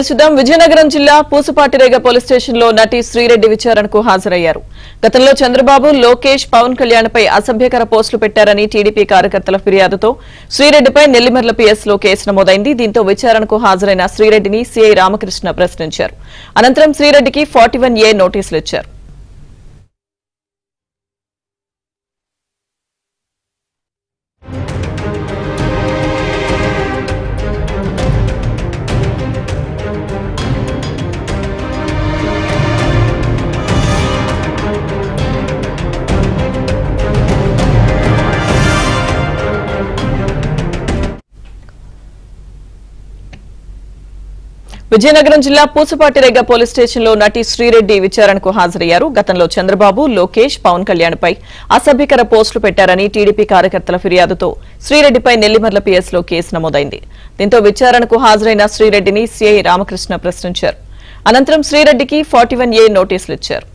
విజయనగరం జిల్లా Pusapatirega police station లో నటి శ్రీరెడ్డి విచారణకు హాజరయ్యారు. గతంలో చంద్రబాబు, లోకేష్, పవన్ కళ్యాణ్ పై అసభ్యకర పోస్టులు పెట్టారని టీడీపీ కార్యకర్తల ఫిర్యాదుతో శ్రీరెడ్డిపై నెల్లిమర్ల పిఎస్లో కేసు నమోదైంది. దీంతో విచారణకు హాజరైన శ్రీరెడ్డిని సీఐ రామకృష్ణ ప్రశ్నించారు. అనంతరం శ్రీరెడ్డికి 41A నోటీసులు ఇచ్చారు. విజయనగరం జిల్లా పూసపాటిరేగ పోలీస్ స్టేషన్ లో నటి శ్రీరెడ్డి విచారణకు హాజరయ్యారు. గతంలో చంద్రబాబు, లోకేష్, పవన్ కళ్యాణ్ పై అసభ్యకర పోస్టులు పెట్టారని టీడీపీ కార్యకర్తల ఫిర్యాదుతో శ్రీరెడ్డిపై నెల్లిమర్ల పిఎస్లో కేసు నమోదైంది. దీంతో విచారణకు హాజరైన శ్రీరెడ్డిని సీఐ రామకృష్ణ ప్రశ్నించారు. అనంతరం శ్రీరెడ్డికి 41A నోటీసులు ఇచ్చారు.